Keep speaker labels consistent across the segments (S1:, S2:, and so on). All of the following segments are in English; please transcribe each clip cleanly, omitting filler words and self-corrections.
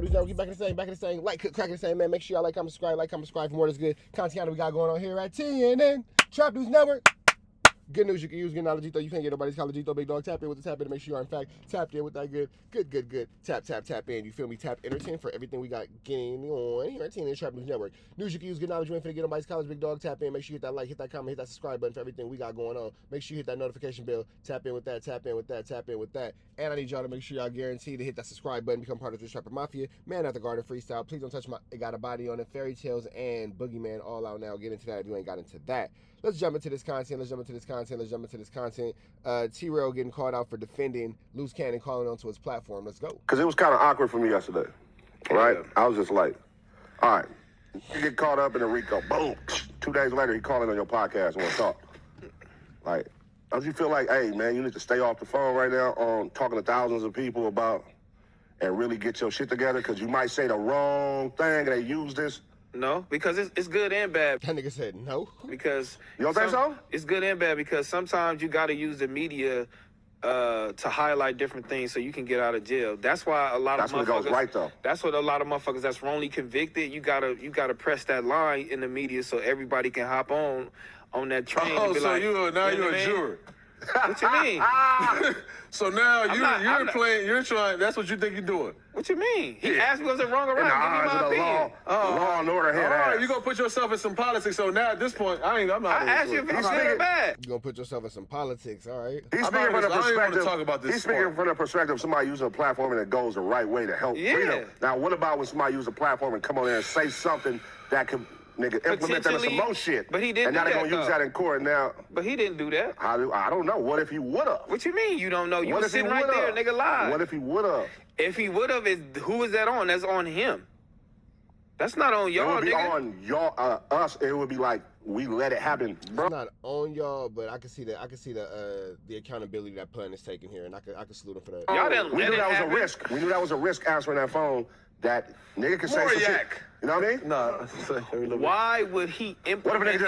S1: Get back in the same, like, crack in the same, man. Make sure y'all like, comment, subscribe for more of this good content we got going on here at TNN Trap News Network. Good news you can use, good knowledge, though. You can't get nobody's college, though. Big dog, tap in with the tap in to make sure you are, in fact, tapped in with that good. Tap in. You feel me? Tap enter for everything we got getting on here at TNN Trap News Network. News you can use, good knowledge. You ain't finna get nobody's college, big dog. Tap in. Make sure you hit that like, hit that comment, hit that subscribe button for everything we got going on. Make sure you hit that notification bell. Tap in with that. And I need y'all to make sure y'all guarantee to hit that subscribe button, become part of this Trapper Mafia. Man at the Garden Freestyle. Please don't touch my, it got a body on it. Fairy Tales and Boogeyman all out now. Get into that if you ain't got into that. Let's jump into this content. Trell getting called out for defending Luce Cannon calling onto his platform. Let's go.
S2: Because it was kind of awkward for me yesterday, right? Yeah. I was just like, all right, you get caught up in a RICO. Boom. 2 days later, he calling on your podcast and want to talk. Like, don't you feel like, hey, man, you need to stay off the phone right now on talking to thousands of people about and really get your shit together? Because you might say the wrong thing and they use this.
S3: No, because it's good and bad.
S1: That nigga said no.
S3: Because
S2: you don't think so?
S3: It's good and bad because sometimes you got to use the media to highlight different things so you can get out of jail. That's why a lot of motherfuckers. That's what goes right though. That's what a lot of motherfuckers that's wrongly convicted. You gotta press that line in the media so everybody can hop on that train.
S4: Oh,
S3: and be
S4: so
S3: like,
S4: you're a juror.
S3: What you mean?
S4: So now you're playing. You're trying. That's what you think you're doing.
S3: What you mean? He asked me was it wrong or right. Give me my opinion.
S2: Law and order head.
S4: All right, you gonna put yourself in some politics. So now at this point, I'm not.
S3: I asked you if it's good or bad.
S1: You gonna put yourself in some politics, all right?
S2: He's speaking from the perspective. He's speaking from the perspective of somebody using a platform and it goes the right way to help freedom. Now, what about when somebody uses a platform and come on there and say something that could implement that in some more shit?
S3: But he didn't.
S2: And now they're gonna use that in court now.
S3: But he didn't do that.
S2: I don't know. What if he would have?
S3: What you mean? You don't know? You was sitting right there, nigga, live.
S2: What if he would have?
S3: If he would have, who is that on? That's on him. That's not on y'all, nigga. It would be on y'all, us. It would be like we let it happen, bro.
S1: It's not on y'all, but I can see the accountability that Pun is taking here, and I can salute him for that.
S3: Y'all didn't
S2: we
S3: let
S2: knew
S3: it
S2: that
S3: happen.
S2: was a risk. We knew that was a risk answering that phone. That nigga could say some shit. You know what I mean?
S4: No.
S3: Why would he implement
S2: what if a nigga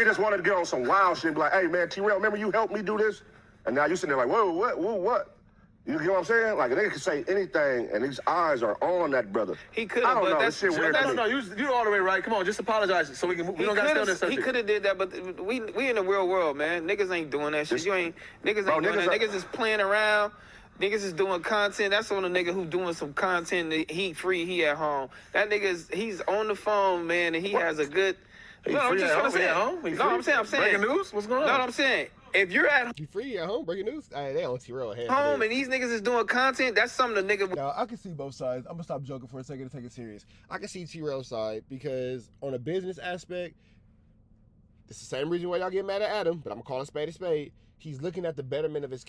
S2: just wanted to get on some wild shit and be like, hey man, Trell, remember you helped me do this? And now you sitting there like, whoa, what? You get what I'm saying? Like a nigga can say anything, and these eyes are on that brother.
S3: He could have, but that's
S2: shit weird.
S4: No, you're all the way right. Come on, just apologize so we can. We don't got to stay on this subject.
S3: He could have did that, but we in the real world, man. Niggas ain't doing that shit. Niggas ain't doing that. Niggas is playing around. Niggas is doing content. That's on a nigga who doing some content. He free. He at home. That he's on the phone, man, and he has a good. I'm saying.
S4: Breaking news? What's going on?
S3: No, I'm saying. If you're at
S1: you free at home, breaking news? They on Trell
S3: home and these niggas is doing content, that's something the nigga.
S1: Now, I can see both sides. I'm gonna stop joking for a second and take it serious. I can see Trell's side because on a business aspect, it's the same reason why y'all get mad at Adam, but I'm gonna call a spade a spade. He's looking at the betterment of his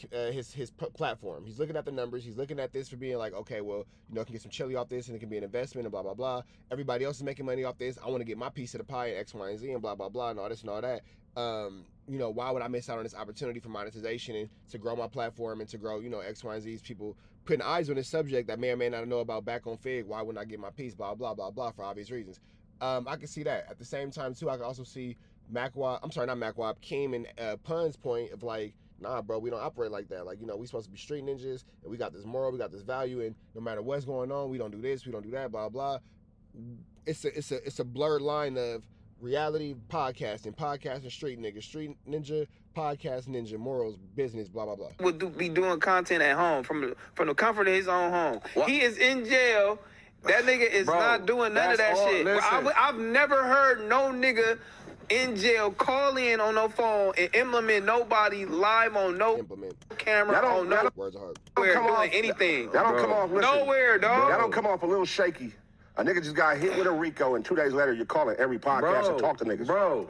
S1: platform. He's looking at the numbers. He's looking at this for being like, okay, well, I can get some chili off this and it can be an investment and blah, blah, blah. Everybody else is making money off this. I want to get my piece of the pie and X, Y, and Z and blah, blah, blah and all this and all that. Why would I miss out on this opportunity for monetization and to grow my platform and to grow, X, Y, and Z's people putting eyes on this subject that may or may not know about back on Fig. Why wouldn't I get my piece? Blah, blah, blah, blah, for obvious reasons. I can see that. At the same time, too, I can also see Keem and Pun's point of like, nah, bro, we don't operate like that. Like, we supposed to be street ninjas, and we got this moral, we got this value, and no matter what's going on, we don't do this, we don't do that, blah, blah. It's a blurred line of reality podcasting, street ninja, podcast ninja, morals, business, blah, blah, blah.
S3: Would be doing content at home from the comfort of his own home. What? He is in jail. That nigga is not doing none of that shit. I've never heard no nigga in jail call in on no phone and implement nobody live on no camera on no
S1: words are hard.
S3: Doing anything.
S2: That don't come off
S3: nowhere, dog.
S2: That don't come off a little shaky. A nigga just got hit with a RICO, and 2 days later you're calling every podcast and talk to niggas.
S4: Bro.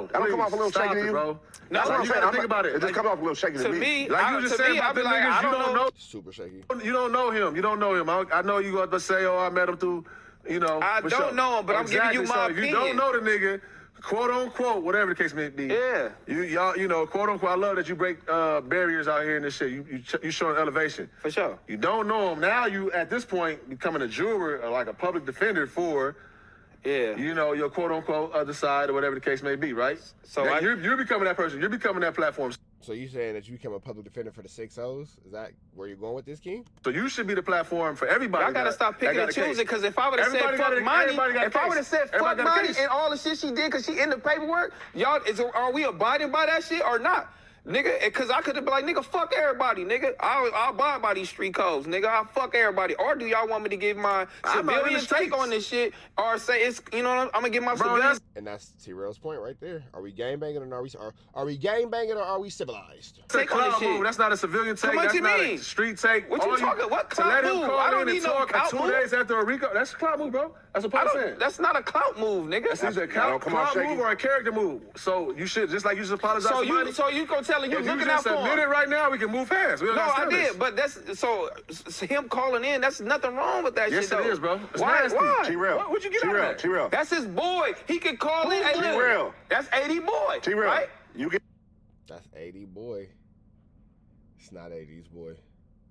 S2: That don't come off a little shaky to you?
S4: Bro.
S2: No,
S4: you gotta think about it.
S2: It just comes off a little shaky to me.
S4: Like you just said about the niggas, you don't know.
S1: Super shaky.
S4: You don't know him. I know you got to say, I met him through,
S3: I don't know him, but I'm giving you my opinion.
S4: You don't know the nigga. Quote unquote, whatever the case may be.
S3: Yeah.
S4: Y'all, quote unquote, I love that you break barriers out here in this shit. You showing elevation.
S3: For sure.
S4: You don't know him. Now you, at this point, becoming a juror or like a public defender for, your quote unquote other side or whatever the case may be, right? So you're becoming that person. You're becoming that platform.
S1: So you saying that you become a public defender for the 6-0s? Is that where you're going with this, King?
S4: So you should be the platform for everybody.
S3: I gotta stop picking and choosing, because if I would have said fuck money, if I would have said fuck money and all the shit she did because she in the paperwork, y'all, are we abiding by that shit or not? Nigga, because I could have been like, nigga, fuck everybody, nigga. I'll abide by these street codes, nigga. I'll fuck everybody. Or do y'all want me to give my civilian take on this shit, or say it's, you know, I'm gonna give my civilian?
S1: And that's T-Rail's point right there. Are we gangbanging or are we gangbanging or are we civilized?
S4: That's a clout move. That's not a civilian take.
S3: What
S4: that's
S3: you
S4: not
S3: mean?
S4: A street take.
S3: What you talking? What clout move? I don't need no clout move.
S4: 2 days after a Rico. That's a clout move, bro. That's what I'm saying.
S3: That's not a clout move, nigga.
S4: That's either a clout move or a character move. So you should, just like you should apologize to money.
S3: So you gonna tell him you're looking out for him?
S4: Admit it right now, we can move fast.
S3: No, I did, but that's so him calling in. That's nothing wrong with that shit.
S4: Yes, it is, bro. It's
S3: why?
S4: nasty.
S3: Why?
S2: T-Rail.
S4: What'd you get out of that?
S2: T-Rail.
S3: That's his boy. He can call in. Hey,
S2: T-Rail.
S3: That's 80 boy.
S2: T-Rail.
S3: Right?
S2: You get.
S1: That's 80 boy. It's not 80's boy.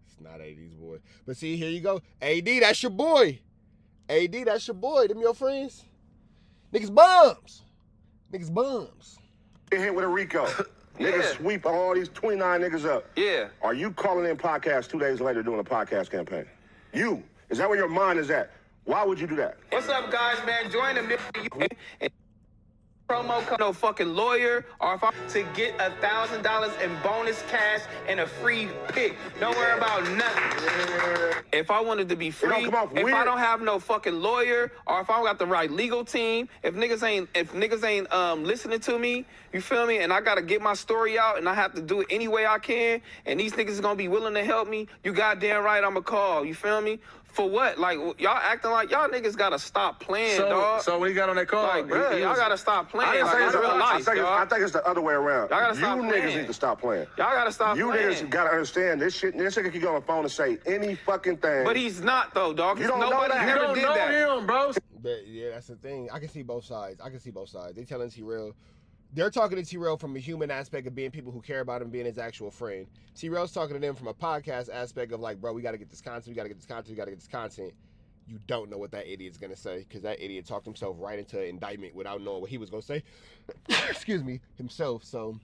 S1: It's not 80's boy. But see, here you go. AD, that's your boy. AD, that's your boy. Them your friends. Niggas bums. Niggas bums.
S2: Get hit with a Rico. Niggas sweep all these 29 niggas up.
S3: Yeah.
S2: Are you calling in podcasts 2 days later doing a podcast campaign? You. Is that where your mind is at? Why would you do that?
S3: What's up, guys, man? Join the promo code, no fucking lawyer, or if I to get $1,000 in bonus cash and a free pick. Don't worry about nothing. If I wanted to be free, if I don't have no fucking lawyer, or if I don't got the right legal team, if niggas ain't listening to me, you feel me? And I gotta get my story out, and I have to do it any way I can, and these niggas is gonna be willing to help me, you goddamn right I'ma call. You feel me? For what? Like, y'all acting like y'all niggas gotta stop playing, dog.
S4: So when he got on that call,
S3: like, bro, y'all gotta stop playing.
S2: I think it's the other way around.
S3: Y'all gotta stop
S2: you
S3: playing.
S2: Niggas need to stop playing.
S3: Y'all gotta stop playing.
S2: You niggas gotta understand this shit. This nigga can go on the phone and say any fucking thing.
S3: But he's not, though, dog.
S2: You don't
S3: Nobody
S2: know that.
S3: ever
S4: You don't
S3: did
S4: know
S3: that.
S4: him, bro.
S1: But yeah, that's the thing. I can see both sides. They telling T-Rail. They're talking to T-Rail from a human aspect of being people who care about him being his actual friend. T-Rail's talking to them from a podcast aspect of like, bro, we gotta get this content, we gotta get this content. You don't know what that idiot's gonna say, because that idiot talked himself right into indictment without knowing what he was gonna say. Excuse me, himself. So,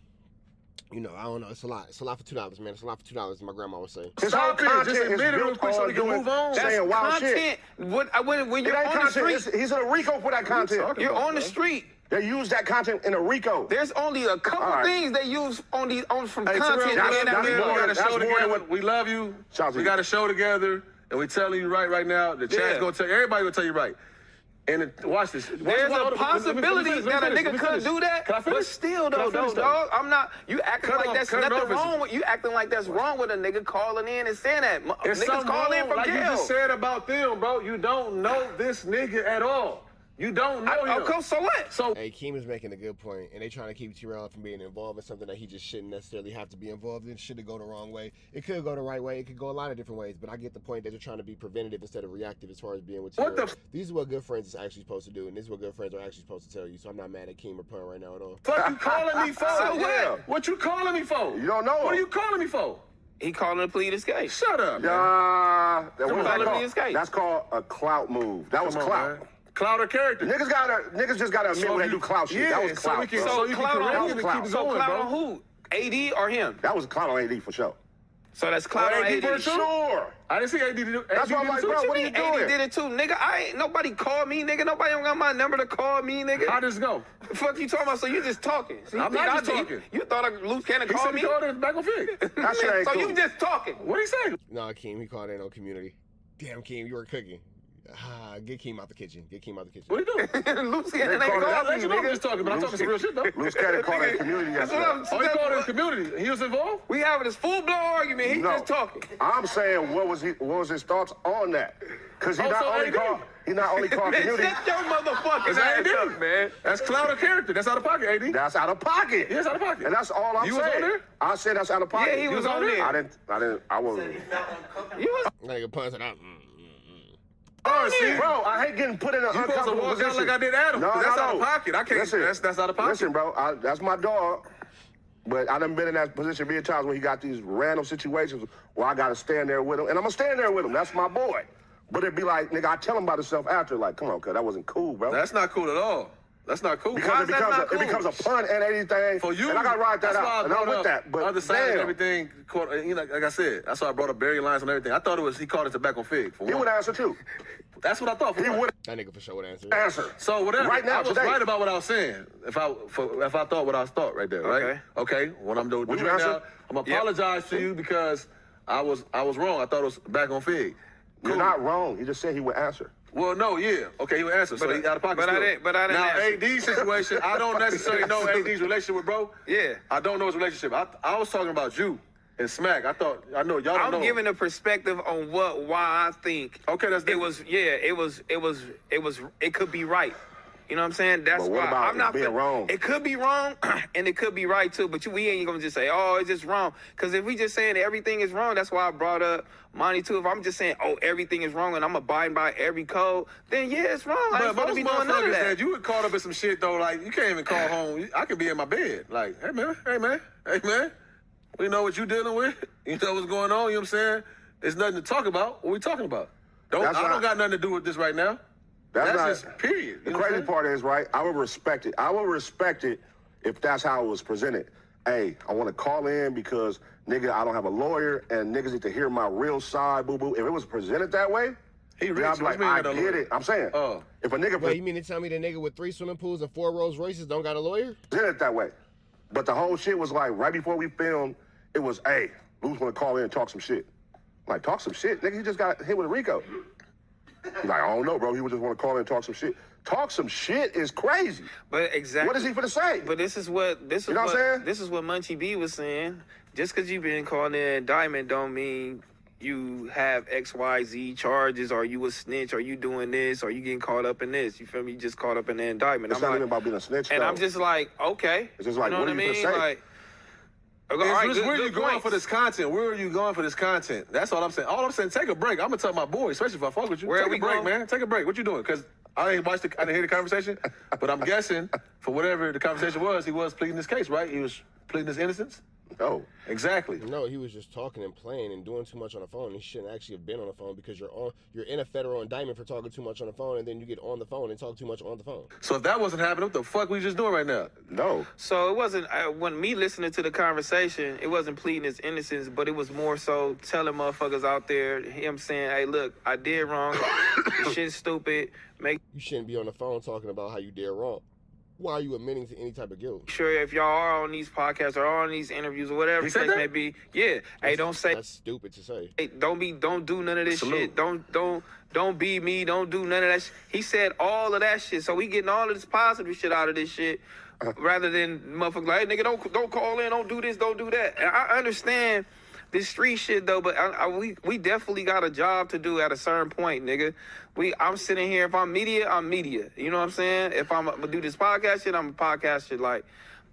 S1: you know, I don't know. It's a lot. It's a lot for $2, man. It's a lot for $2, as my grandma would say.
S2: His whole content
S4: just admit it real quick so we can move on.
S2: Saying wild shit.
S3: When you're on the street,
S2: he's in a Rico for that content.
S3: you're on the street.
S2: They use that content in a Rico.
S3: There's only a couple things they use from content.
S4: We love you. We got a show together, and we telling you right now. The chat's gonna tell everybody will tell you right. And watch this.
S3: There's a possibility that a nigga could do that, but still, though, dog, I'm not. You acting like that's nothing wrong with you. Acting like that's wrong with a nigga calling in and saying that. Niggas call in from jail.
S4: Like you just said about them, bro. You don't know this nigga at all. You don't know him.
S3: Okay, so what?
S1: Hey, Keem is making a good point, and they trying to keep T-Rail from being involved in something that he just shouldn't necessarily have to be involved in. Should it go the wrong way? It could go the right way. It could go a lot of different ways, but I get the point that they're trying to be preventative instead of reactive as far as being with T-Rail. These are what good friends is actually supposed to do, and this is what good friends are actually supposed to tell you, so I'm not mad at Keem or Pun right now at all.
S4: Fuck you calling me for?
S3: So what?
S4: What you calling me for?
S2: You don't know him.
S4: What are you calling me for?
S3: He calling to plead his case.
S4: Shut up,
S2: man.
S3: Called?
S2: That's called a clout move. That was clout.
S4: Man. Clout or character?
S2: Niggas just gotta admit when they do clout shit. That was clout.
S3: So clout on who? AD or him?
S2: That was clout on AD for sure.
S3: So that's clout on AD.
S2: For sure.
S4: I didn't see AD do it.
S2: That's why I'm like, bro, what are you doing?
S3: AD did it too, nigga. Nobody called me, nigga. Nobody don't got my number to call me, nigga.
S4: How does it go?
S3: The fuck you talking about? So you just talking? So
S4: I'm not just talking.
S3: You thought Luce can't call me?
S4: He said he called it back on Fig.
S2: So
S3: you just talking?
S4: What did he say?
S1: Nah, Keem, he called in on community. Damn, Keem, you were cooking. Get Keem out the kitchen.
S4: What are you doing?
S3: Luce can't call me.
S4: I'm just talking, but I'm talking some real shit, though.
S2: Luce can't call that community yesterday.
S4: He called it community. He was involved?
S3: We having this full-blown argument. He's just talking.
S2: I'm saying, what was his thoughts on that? Because he not only called community.
S3: Shut your motherfucking ass up, man.
S4: That's clout or character. That's out of pocket, AD.
S2: That's out of pocket.
S4: Yeah, it's out of pocket.
S2: And that's all I'm saying.
S4: You was on there?
S2: I said that's out of pocket.
S3: Yeah, he was on there.
S2: I wasn't.
S3: You was.
S1: Nigga Pun said,
S2: Oh, see, bro, I hate getting put in an uncomfortable
S4: walk
S2: position.
S4: out like I did Adam.
S2: No,
S4: that's out of pocket. I can't.
S2: Listen,
S4: that's out of pocket.
S2: Listen, bro, that's my dog. But I done been in that position many times when he got these random situations where I got to stand there with him. And I'm going to stand there with him. That's my boy. But it'd be like, nigga, I tell him about himself after, like, come on, cuz that wasn't cool, bro.
S4: That's not cool at all. That's not cool.
S2: Because it becomes a pun and anything.
S4: For you,
S2: and I gotta ride that out. And I'm with that. But
S4: other side and everything, you know, like I said, that's why I brought up Barry lines and everything. I thought he called it tobacco fig.
S2: He would answer too.
S4: That's what I thought.
S1: That nigga for sure would answer.
S4: So whatever.
S2: Right now,
S4: I was right about what I was saying. If I thought what I thought right there, right? Okay. What I'm doing right now, I'm gonna apologize to you because I was wrong. I thought it was back on fig. Cool.
S2: You're not wrong. He just said he would answer.
S4: Well, no, yeah. Okay, he would answer. So he out of pocket
S3: but I didn't
S4: now,
S3: answer.
S4: AD's situation, I don't necessarily know AD's relationship with bro.
S3: Yeah.
S4: I don't know his relationship. I was talking about you and Smack. I know y'all don't know.
S3: I'm giving a perspective on why I think.
S4: Okay, that's different.
S3: It could be right. You know what I'm saying? That's
S2: but what
S3: why
S2: about
S3: I'm not
S2: being wrong.
S3: It could be wrong and it could be right too. But we ain't gonna just say, oh, it's just wrong. Because if we just saying everything is wrong, that's why I brought up Monty too. If I'm just saying, oh, everything is wrong and I'm abiding by every code, then yeah, it's wrong. I ain't supposed to be doing none of that.
S4: You would caught up in some shit though. Like you can't even call home. I could be in my bed. Like, hey man. We know what you dealing with. You know what's going on. You know what I'm saying? There's nothing to talk about. What we talking about? I don't got nothing to do with this right now. That's just period.
S2: The crazy part is, right, I would respect it. I would respect it if that's how it was presented. Hey, I want to call in because, nigga, I don't have a lawyer and niggas need to hear my real side, boo-boo. If it was presented that way, then I'd be like, I get it. I'm saying, if a nigga...
S1: Wait, you mean to tell me the nigga with 3 swimming pools and 4 Rolls Royces don't got a lawyer?
S2: Presented it that way. But the whole shit was like, right before we filmed, it was, hey, Luce want to call in and talk some shit. I'm like, talk some shit? Nigga, you just got hit with a RICO. He's like, I don't know, bro. He would just want to call in and talk some shit. Talk some shit is crazy.
S3: But exactly.
S2: What is he finna say?
S3: But this is what Munchie B was saying. Just because you've been called in indictment don't mean you have XYZ charges or you a snitch or you doing this or you getting caught up in this. You feel me? You just caught up in the indictment.
S2: It's not even about being a snitch,
S3: and
S2: though.
S3: I'm just like, okay.
S2: It's just like,
S3: you know
S2: what
S3: I
S2: are you
S3: mean?
S2: finna say?
S3: Like,
S4: where are you going for this content? Where are you going for this content? That's all I'm saying. All I'm saying, take a break. I'm gonna tell my boy, especially if I fuck with you. Take a break, man. Take a break. What you doing? Because I didn't hear the conversation, but I'm guessing for whatever the conversation was, he was pleading his case, right? He was pleading his innocence.
S2: Oh,
S4: exactly.
S1: No, he was just talking and playing and doing too much on the phone. He shouldn't actually have been on the phone because you're in a federal indictment for talking too much on the phone, and then you get on the phone and talk too much on the phone.
S4: So if that wasn't happening, what the fuck we just doing right now?
S2: No.
S3: So it wasn't when me listening to the conversation, it wasn't pleading his innocence, but it was more so telling motherfuckers out there, him saying, "Hey, look, I did wrong. This shit's stupid.
S1: You shouldn't be on the phone talking about how you did wrong. Why are you admitting to any type of guilt?
S3: Sure, if y'all are on these podcasts or on these interviews or whatever the case may be, yeah. Hey, don't say
S1: that's stupid to say.
S3: Hey, don't do none of this shit. Don't be me. Don't do none of that. He said all of that shit. So we getting all of this positive shit out of this shit, rather than motherfuckers like, hey, nigga, don't call in, don't do this, don't do that. And I understand this street shit though, but we definitely got a job to do at a certain point, nigga. I'm sitting here. If I'm media, I'm media. You know what I'm saying? If I'm gonna do this podcast shit, I'm a podcast shit. Like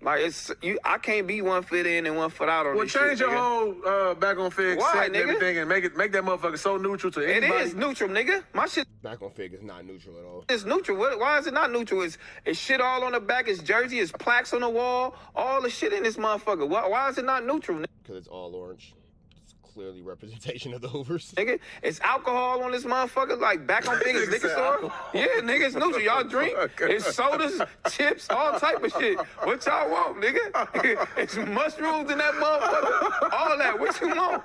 S3: it's you. I can't be 1 foot in and 1 foot out on this shit.
S4: Well, change your whole back on fig set and everything, and make that motherfucker so neutral to anybody.
S3: It is neutral, nigga. My shit.
S1: Back on fig is not neutral at all.
S3: It's neutral. Why is it not neutral? It's shit all on the back. It's jersey. It's plaques on the wall. All the shit in this motherfucker. Why is it not neutral?
S1: Because it's all orange. Clearly representation of the Hoovers.
S3: Nigga, it's alcohol on this motherfucker, like back on Biggest liquor store. Yeah, nigga, it's neutral. Y'all drink. It's sodas, chips, all type of shit. What y'all want, nigga? It's mushrooms in that motherfucker. All that. What you want?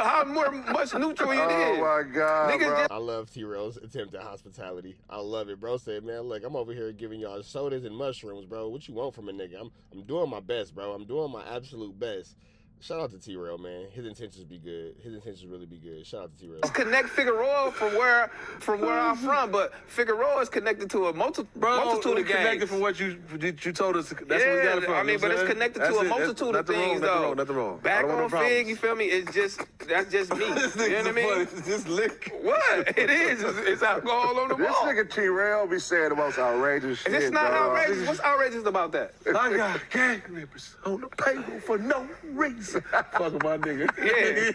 S3: How much neutral it is?
S2: Oh my God,
S3: niggas
S1: I love T-Rail's attempt at hospitality. I love it, bro. Said, man, look, I'm over here giving y'all sodas and mushrooms, bro. What you want from a nigga? I'm doing my best, bro. I'm doing my absolute best. Shout out to T-Rail, man. His intentions be good. His intentions really be good. Shout out to T-Rail.
S3: Connect Figueroa from where I'm from, but Figueroa is connected to a multitude of gangs.
S4: Connected from what you told us. That's where we got it from.
S3: I mean, but it's connected to a multitude of things, though.
S4: Nothing wrong.
S3: Back on Fig, you feel me? That's just me. You know what I mean?
S4: It's just lick.
S3: What? It is. It's alcohol on the
S2: This
S3: wall.
S2: nigga T-Rail be saying the most outrageous shit.
S3: It's not outrageous. What's outrageous about that?
S4: I got gang members on the payroll for no reason. Fucking my nigga.
S3: Yeah.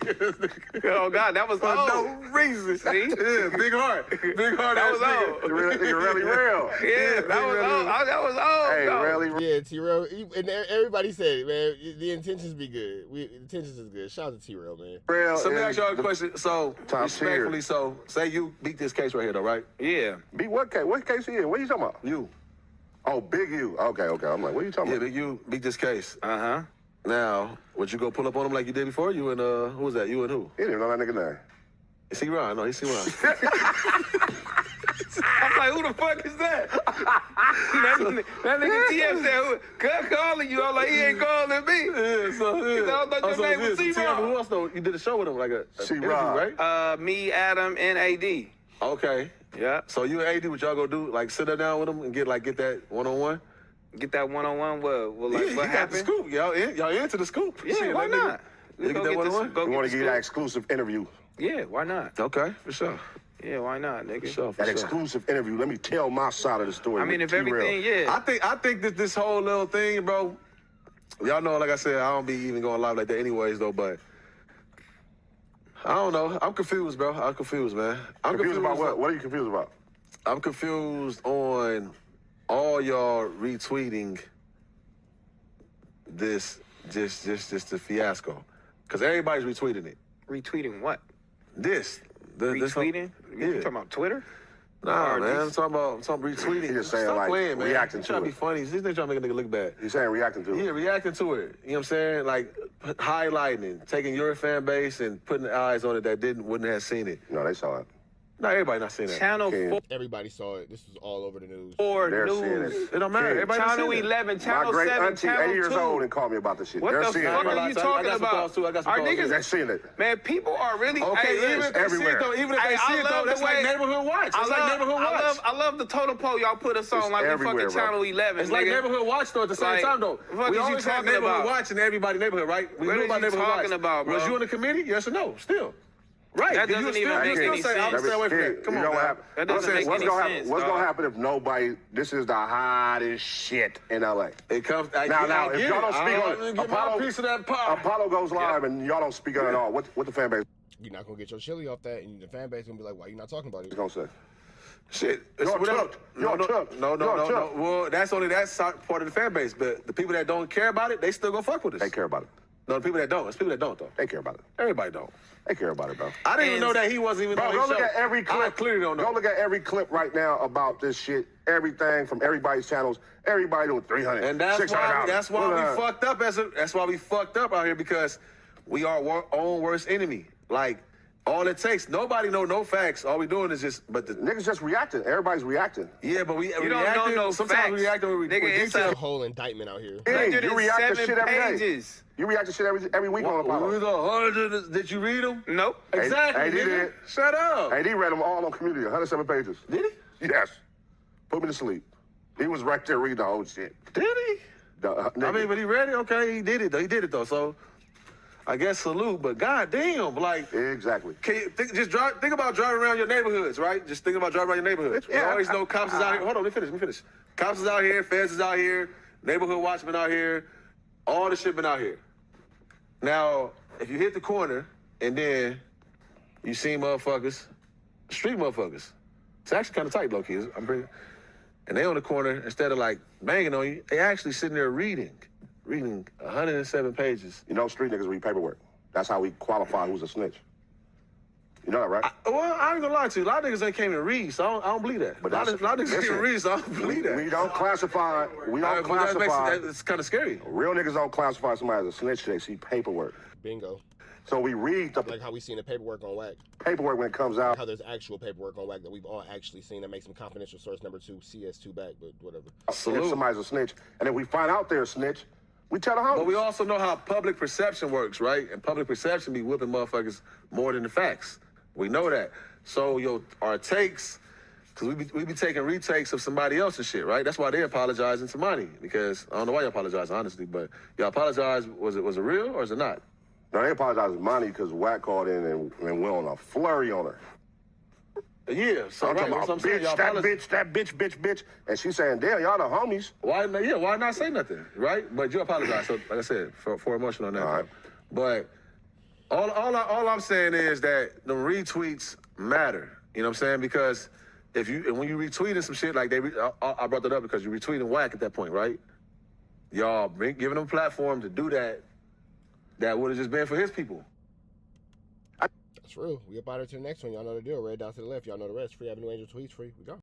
S3: Oh, God, that was
S4: for no reason.
S3: See?
S4: Yeah, big heart. Big heart.
S3: That was old.
S2: You're really real.
S3: Yeah, that was old. That was old.
S2: Hey, really?
S1: Yeah, T-Rail. And everybody said it, man. The intentions be good. The intentions is good. Shout out to T-Rail, man.
S4: So let me ask y'all a question. So, respectfully, so say you beat this case right here, though, right?
S3: Yeah.
S2: Beat what case? What case he in? What are you talking about?
S4: You.
S2: Oh, Big U. Okay. I'm like, what are you talking about?
S4: Yeah, Big U, beat this case.
S3: Uh-huh.
S4: Now, would you go pull up on him like you did before? You and, who was that? You and who?
S2: He didn't know that nigga name.
S4: Is he Ron? No, he's C. Ron.
S3: I'm like, who the fuck is that? that nigga TF said, calling you. I'm like, he ain't calling me.
S4: Yeah, so, yeah.
S3: I thought your name was C-Ron.
S4: Who else, though? You did a show with him, like a interview, right?
S3: Me, Adam, and AD.
S4: Okay.
S3: Yeah.
S4: So you and AD, what y'all go do? Like, sit down with him and get that one-on-one?
S3: Get that one-on-one? What happened?
S4: Got the scoop. Y'all into the scoop.
S3: Yeah, why not?
S4: You get that one-on-one?
S2: You want to get that exclusive interview.
S3: Yeah, why not?
S4: Okay, for sure.
S3: Yeah, why not, nigga?
S4: For sure.
S2: That exclusive interview. Let me tell my side of the story.
S3: I mean, if everything, yeah.
S4: I think that this whole little thing, bro, y'all know, like I said, I don't be even going live like that anyways, though, but I don't know. I'm confused, bro. I'm confused, man. I'm
S2: confused about what? What are you confused about?
S4: I'm confused on all y'all retweeting this, just the fiasco. Because everybody's retweeting it.
S3: Retweeting what?
S4: Retweeting?
S3: You talking about Twitter?
S4: Nah, man. I'm talking about retweeting.
S2: He's just saying,
S4: Stop
S2: like,
S4: playing, man.
S2: reacting to
S4: trying
S2: it.
S4: to be funny. These niggas trying to make a nigga look bad.
S2: He's saying reacting to it.
S4: Yeah, reacting to it. You know what I'm saying? Like, highlighting it, taking your fan base and putting eyes on it that wouldn't have seen it.
S2: No, they saw it.
S4: Not everybody not seen that.
S3: Channel 4.
S1: Everybody saw it. This was all over the news.
S2: They're
S3: News.
S2: seeing it.
S4: It don't matter. Everybody
S3: Channel 11, Channel
S2: My great
S3: 7,
S2: auntie,
S3: Channel
S2: 80 years
S3: 2.
S2: old, and called me about this shit.
S3: What
S2: They're
S3: the
S2: seeing
S3: fuck
S2: it.
S3: are you talking about?
S4: I got some
S3: Our
S4: calls, too.
S3: niggas,
S2: They're seeing it.
S3: man, people are really.
S4: Okay,
S3: hey,
S4: even if they see it, though, that's like neighborhood watch. It's like neighborhood watch.
S3: I love the totem pole y'all put us on like we fucking Channel 11.
S4: It's like neighborhood watch, though, at the same time, though. We always have neighborhood watch in everybody neighborhood, right? We knew about neighborhood watch.
S3: About, bro?
S4: Was you in the committee? Yes or no? Still. Right.
S3: That doesn't even make any sense.
S4: I'm stay away from that. Come on, man.
S3: That doesn't make any sense.
S2: What's going to happen if nobody, this is the hottest shit in LA.
S4: It comes,
S2: now, if y'all don't speak on it,
S4: get my piece of that pie.
S2: Apollo goes live and y'all don't speak on it at all. What the fan base?
S1: You're not going to get your chili off that, and the fan base going to be like, why you not talking about it?
S2: What's going to say?
S4: Shit.
S2: You're took.
S4: No. Well, that's only that part of the fan base. But the people that don't care about it, they still gonna fuck with us.
S2: They care about it.
S4: No, the people that don't. It's people that don't, though.
S2: They care about it.
S4: Everybody don't.
S2: They care about it, bro.
S4: I didn't even know that he wasn't even on his
S2: go
S4: show.
S2: look at every clip.
S4: I clearly don't know.
S2: Go look at every clip right now about this shit. Everything from everybody's channels. Everybody doing 300.
S4: And that's why we fucked up that's why we fucked up out here, because we are our own worst enemy. Like, all it takes, nobody know no facts. All we doing is just, but the
S2: niggas just reacting. Everybody's reacting.
S4: Yeah, but we
S3: don't know no
S4: sometimes
S3: facts.
S4: we react with
S1: It's a whole indictment out here.
S2: You react to shit every day. You react to shit every week on Apollo.
S4: Were the 100? Did you read them?
S3: Nope.
S4: Exactly.
S2: AD did.
S4: Shut up.
S2: AD read them all on Community, 107 pages.
S4: Did he?
S2: Yes. Put me to sleep. He was right there reading the whole shit.
S4: Did he? I mean, but he read it. Okay, he did it though. He did it though. So I guess salute. But goddamn, like
S2: exactly.
S4: Can you think about driving around your neighborhoods, right? Just think about driving around your neighborhoods. You always know cops is out here. Hold on, let me finish. Cops is out here. Feds is out here. Neighborhood watchmen out here. All the shit been out here. Now, if you hit the corner and then you see motherfuckers, street motherfuckers, it's actually kind of tight, low key. And they on the corner, instead of like banging on you, they actually sitting there reading 107 pages.
S2: You know, street niggas read paperwork. That's how we qualify who's a snitch. You know that, right?
S4: I ain't gonna lie to you. A lot of niggas ain't came and read, so I don't believe that. But a lot of niggas can't read, so I don't believe that.
S2: We don't classify. Classify.
S4: It's kind of scary.
S2: Real niggas don't classify somebody as a snitch. They see paperwork.
S1: Bingo.
S2: So we read the
S1: like how we seen the paperwork on WACK.
S2: Paperwork when it comes out.
S1: How there's actual paperwork on WACK that we've all actually seen that makes them confidential source number 2, CS2 back, but whatever.
S2: If somebody's a snitch, and if we find out they're a snitch, we tell the homies.
S4: But we also know how public perception works, right? And public perception be whipping motherfuckers more than the facts. We know that. So our takes, because we be taking retakes of somebody else's shit, right? That's why they apologizing to Monty, because I don't know why you apologize, honestly, but y'all apologize. Was it real or is it not?
S2: No, they apologize to Monty because WACK called in and went on a flurry on her.
S4: Yeah, so
S2: I'm talking about that bitch, and she's saying, damn, y'all the homies.
S4: Why not say nothing, right? But you apologize, so like I said, for emotion on that.
S2: All right.
S4: But all I'm saying is that the retweets matter. You know what I'm saying? Because when you retweeting some shit like I brought that up because you retweeting WACK at that point, right? Y'all giving them a platform to do that would have just been for his people.
S1: That's real. We up out here to the next one. Y'all know the deal. Red down to the left. Y'all know the rest. Free Avenue Angel tweets free. We go.